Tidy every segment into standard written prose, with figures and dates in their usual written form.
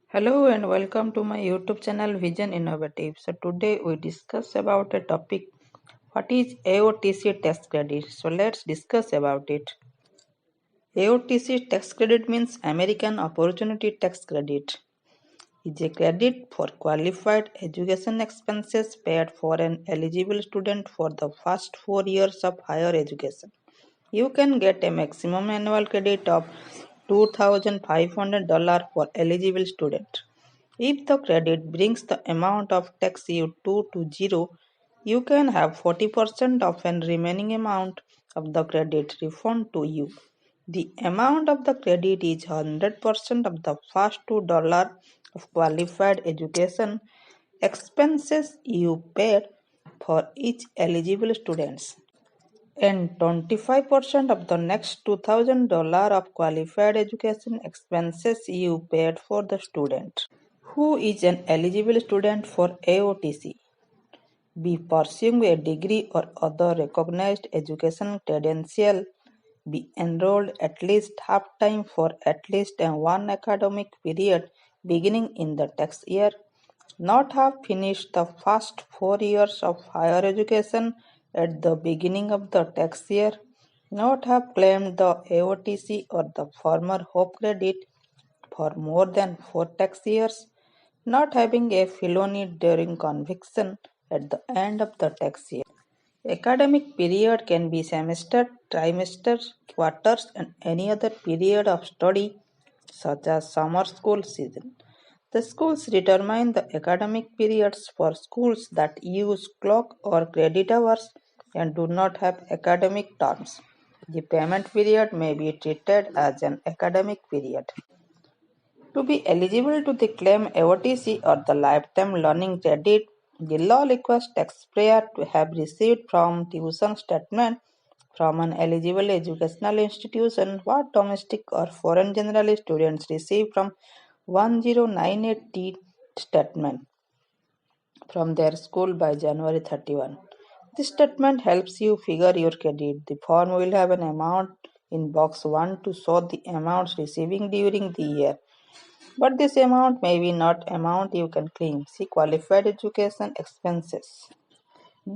Hello and welcome to my YouTube channel Vision Innovative. So today we discuss about a topic, what is AOTC tax credit. So let's discuss about it. AOTC tax credit means American Opportunity Tax Credit. Is a credit for qualified education expenses paid for an eligible student for the first 4 years of higher education. You can get a maximum annual credit of $2,500 for eligible student. If the credit brings the amount of tax due to zero, you can have 40% of an remaining amount of the credit refunded to you. The amount of the credit is 100% of the first $2 of qualified education expenses you paid for each eligible students, and 25% of the next $2,000 of qualified education expenses you paid for the student who is an eligible student for AOTC, be pursuing a degree or other recognized education credential, be enrolled at least half-time for at least one academic period beginning in the tax year, not have finished the first 4 years of higher education at the beginning of the tax year, not have claimed the AOTC or the former Hope credit for more than 4 tax years, not having a felony during conviction at the end of the tax year. Academic period can be semester, trimester, quarters, and any other period of study, such as summer school season. The schools determine the academic periods for schools that use clock or credit hours and do not have academic terms. The payment period may be treated as an academic period. To be eligible to the claim AOTC or the lifetime learning credit, the law requires taxpayer to have received from tuition statement from an eligible educational institution what domestic or foreign general students receive from 1098T statement from their school by January 31. This statement helps you figure your credit. The form will have an amount in box 1 to show the amounts receiving during the year. But this amount may be not amount you can claim. See qualified education expenses.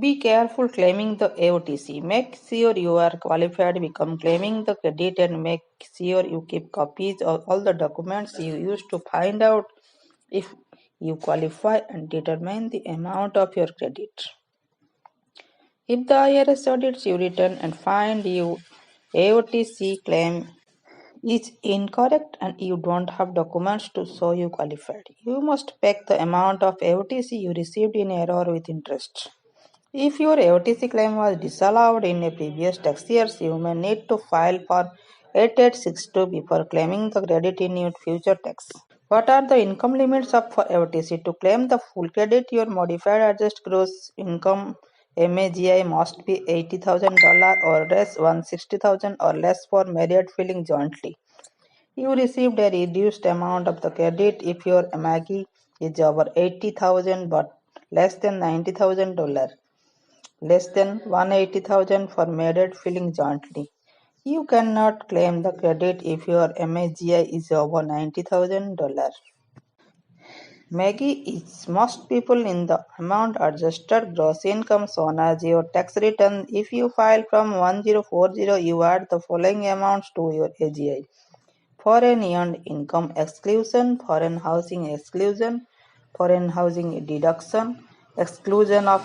Be careful claiming the AOTC. Make sure you are qualified become claiming the credit and make sure you keep copies of all the documents you use to find out if you qualify and determine the amount of your credit. If the IRS audits your return and find you AOTC claim is incorrect and you don't have documents to show you qualified, you must pay the amount of AOTC you received in error with interest. If your AOTC claim was disallowed in a previous tax years, you may need to file for 8862 before claiming the credit in your future tax. What are the income limits of for AOTC? To claim the full credit, your modified adjusted gross income MAGI must be $80,000 or less, 160,000 or less for married filing jointly. You received a reduced amount of the credit if your MAGI is over 80,000 but less than $90,000, less than 180,000 for married filing jointly. You cannot claim the credit if your MAGI is over $90,000. MAGI is most people in the amount adjusted gross income shown as your tax return. If you file from 1040, you add the following amounts to your AGI: foreign earned income exclusion, foreign housing exclusion, foreign housing deduction, exclusion of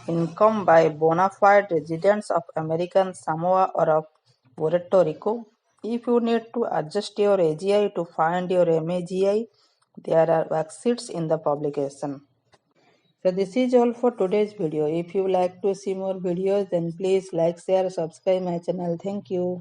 income by bona fide residents of American Samoa or of Puerto Rico. If you need to adjust your AGI to find your MAGI, there are worksheets in the publication. So this is all for today's video. If you like to see more videos, then please like, share, subscribe my channel. Thank you.